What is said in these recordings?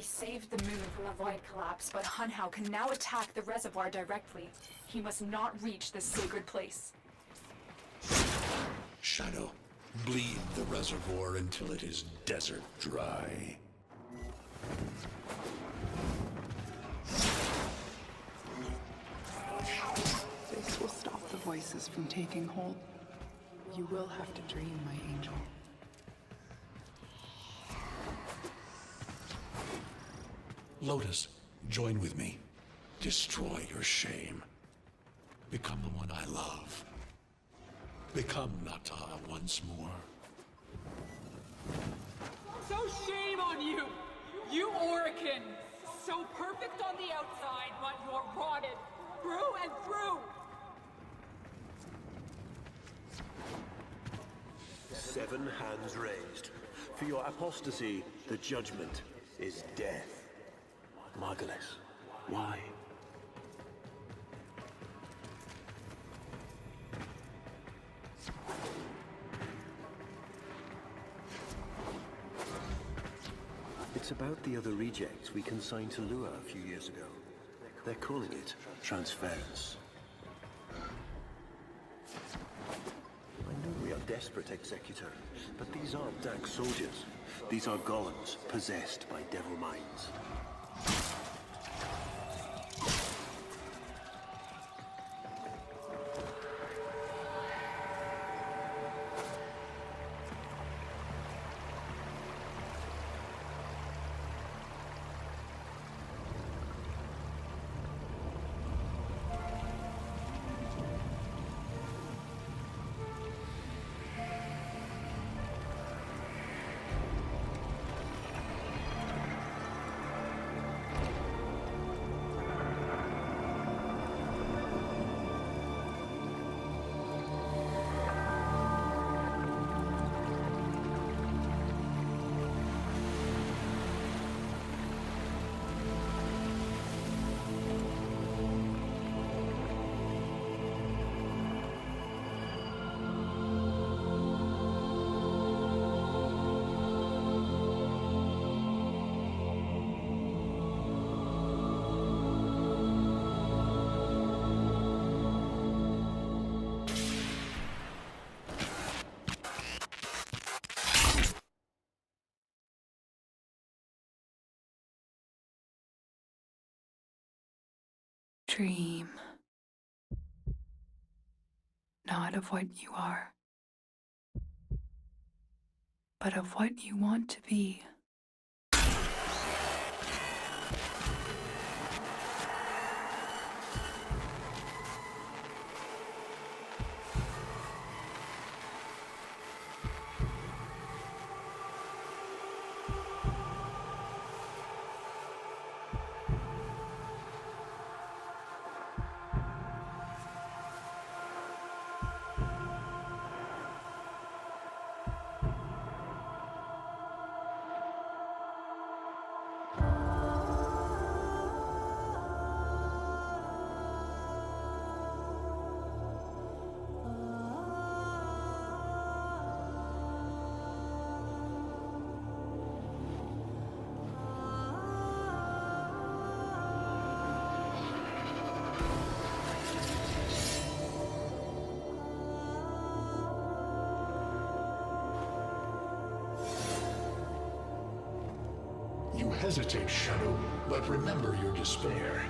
saved the moon from a void collapse, but Hunhao can now attack the reservoir directly. He must not reach this sacred place. Shadow, bleed the reservoir until it is desert dry. This will stop the voices from taking hold. You will have to dream, my angel. Lotus, join with me. Destroy your shame. Become the one I love. Become Nata once more. So shame on you! You Orican! So perfect on the outside, but you're rotted through and through! 7 hands raised. For your apostasy, the judgment is death. Margulis, why? It's about the other rejects we consigned to Lua a few years ago. They're calling it transference. I know we are desperate, Executor, but these aren't Dak soldiers. These are golems possessed by devil minds. Dream. Not of what you are, but of what you want to be. You hesitate, Shadow, but remember your despair.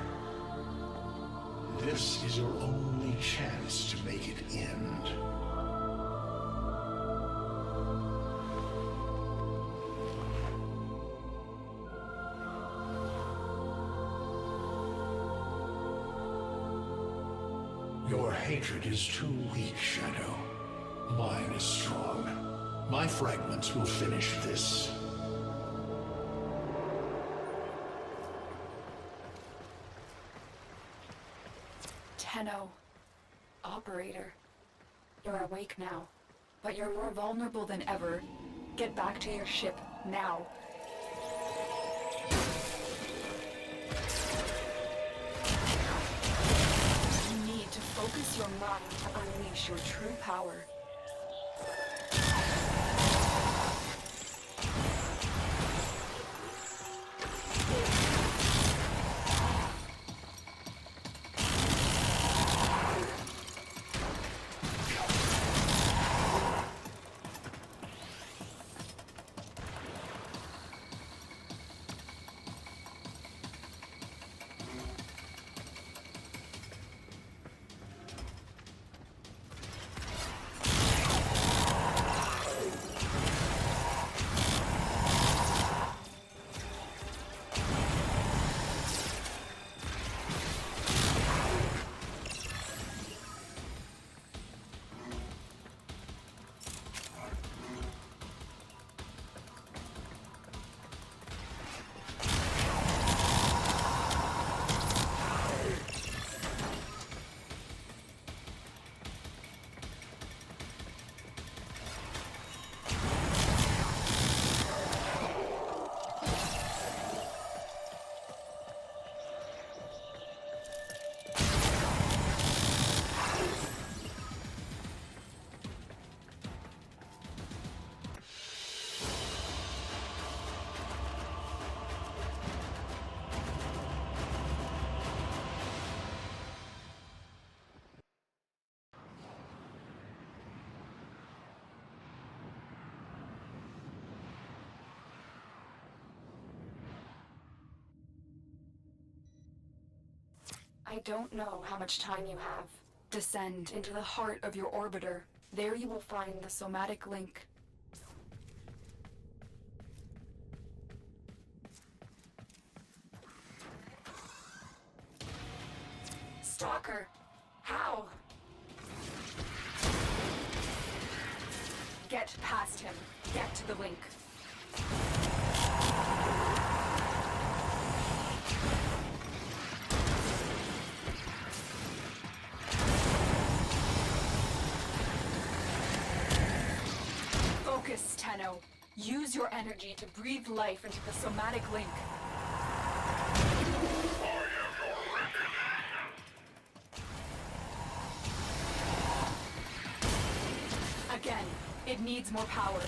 This is your only chance to make it end. Your hatred is too weak, Shadow. Mine is strong. My fragments will finish this. Tenno. Operator. You're awake now, but you're more vulnerable than ever. Get back to your ship, now. You need to focus your mind to unleash your true power. I don't know how much time you have. Descend into the heart of your orbiter. There you will find the somatic link. Stalker! How? Get past him. Get to the link. Focus, Tenno. Use your energy to breathe life into the somatic link. Again, it needs more power.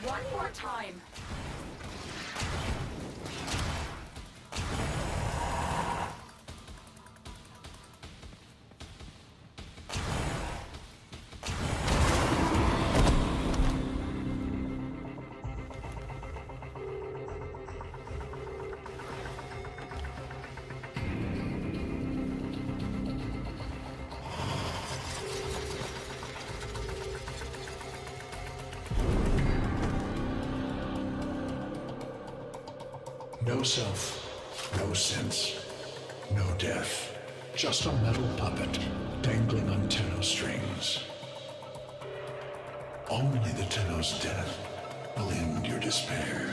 One more time. No self, no sense, no death. Just a metal puppet dangling on Tenno strings. Only the Tenno's death will end your despair.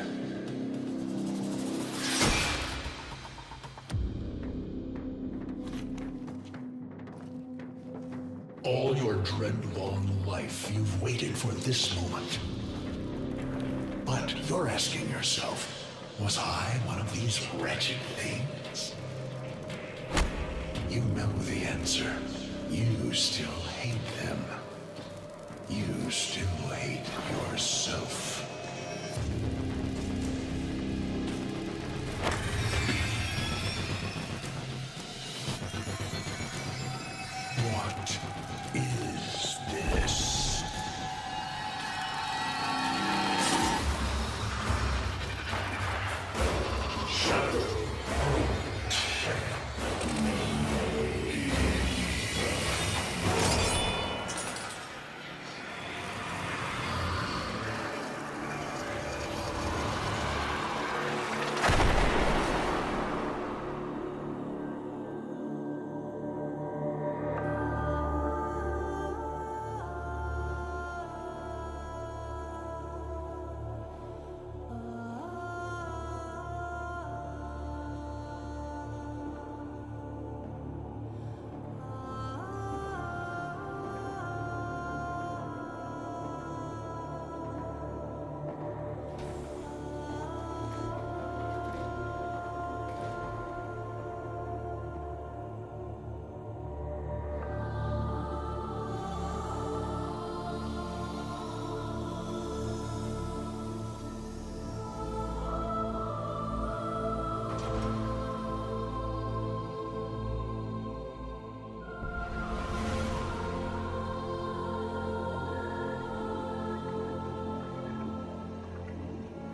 All your dread-long life, you've waited for this moment. But you're asking yourself, was I one of these wretched things? You know the answer. You still hate them. You still hate yourself. What is this?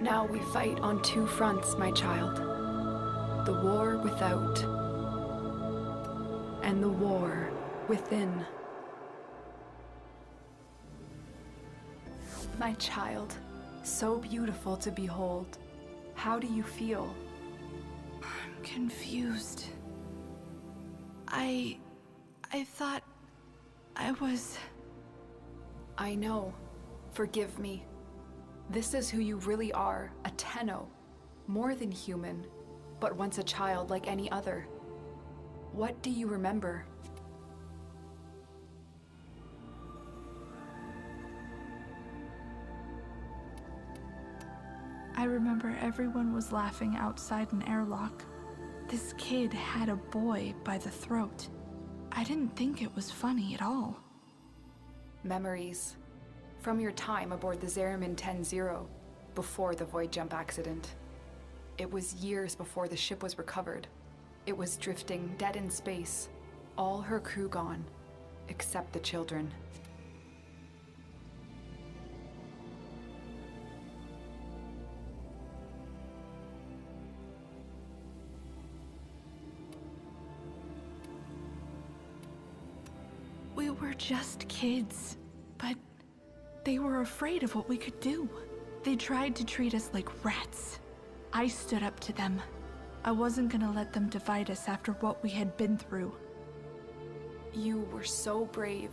Now we fight on two fronts, my child. The war without, and the war within. My child, so beautiful to behold. How do you feel? I'm confused. I thought I was... I know. Forgive me. This is who you really are, a Tenno. More than human, but once a child like any other. What do you remember? I remember everyone was laughing outside an airlock. This kid had a boy by the throat. I didn't think it was funny at all. Memories. From your time aboard the Zariman 10-0, before the void jump accident. It was years before the ship was recovered. It was drifting dead in space, all her crew gone, except the children. We were just kids, but they were afraid of what we could do. They tried to treat us like rats. I stood up to them. I wasn't gonna let them divide us after what we had been through. You were so brave,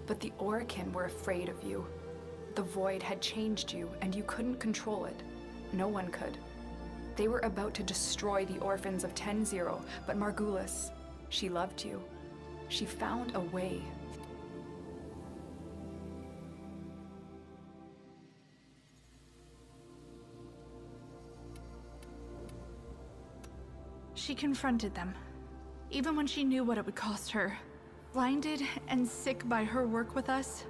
but the Orokin were afraid of you. The Void had changed you, and you couldn't control it. No one could. They were about to destroy the orphans of 10-0, but Margulis, she loved you. She found a way. She confronted them, even when she knew what it would cost her. Blinded and sick by her work with us,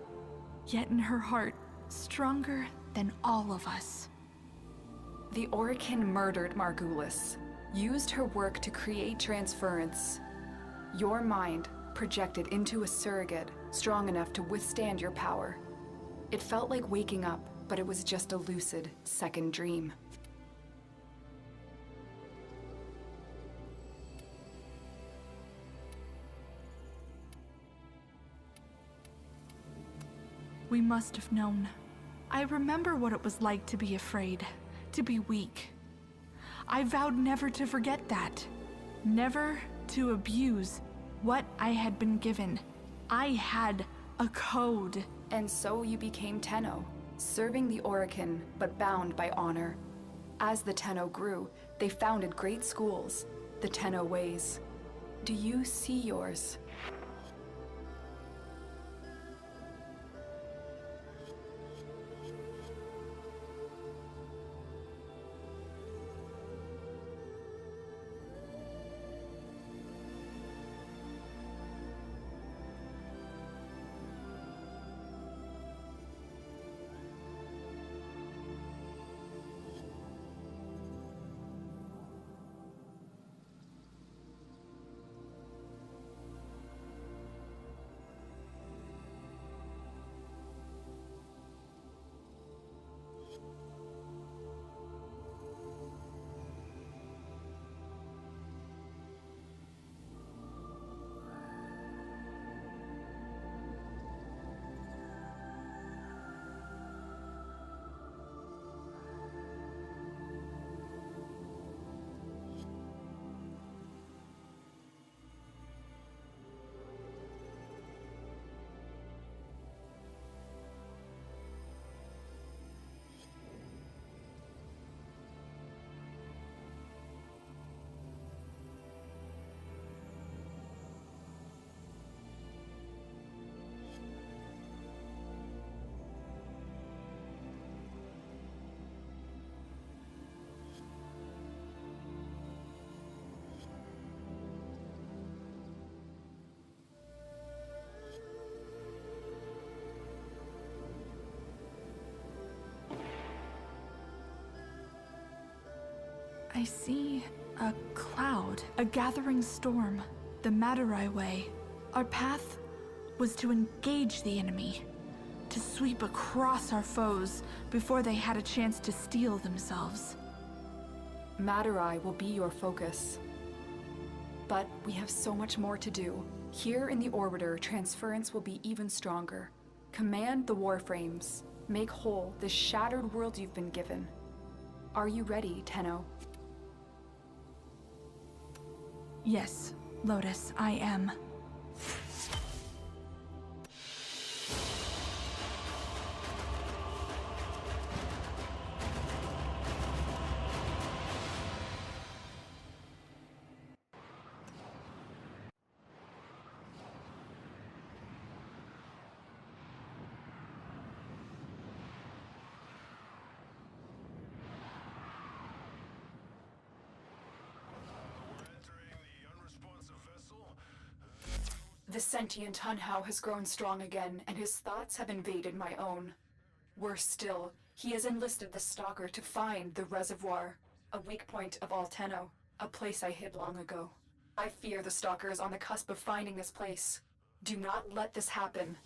yet in her heart, stronger than all of us. The Orokin murdered Margulis, used her work to create transference. Your mind projected into a surrogate strong enough to withstand your power. It felt like waking up, but it was just a lucid second dream. We must have known. I remember what it was like to be afraid, to be weak. I vowed never to forget that. Never to abuse what I had been given. I had a code. And so you became Tenno, serving the Orokin, but bound by honor. As the Tenno grew, they founded great schools, the Tenno ways. Do you see yours? I see a cloud, a gathering storm, the Madurai way. Our path was to engage the enemy, to sweep across our foes before they had a chance to steel themselves. Madurai will be your focus. But we have so much more to do. Here in the Orbiter, transference will be even stronger. Command the Warframes. Make whole this shattered world you've been given. Are you ready, Tenno? Yes, Lotus, I am. The sentient Hunhow has grown strong again, and his thoughts have invaded my own. Worse still, he has enlisted the Stalker to find the reservoir, a weak point of all Tenno, a place I hid long ago. I fear the Stalker is on the cusp of finding this place. Do not let this happen.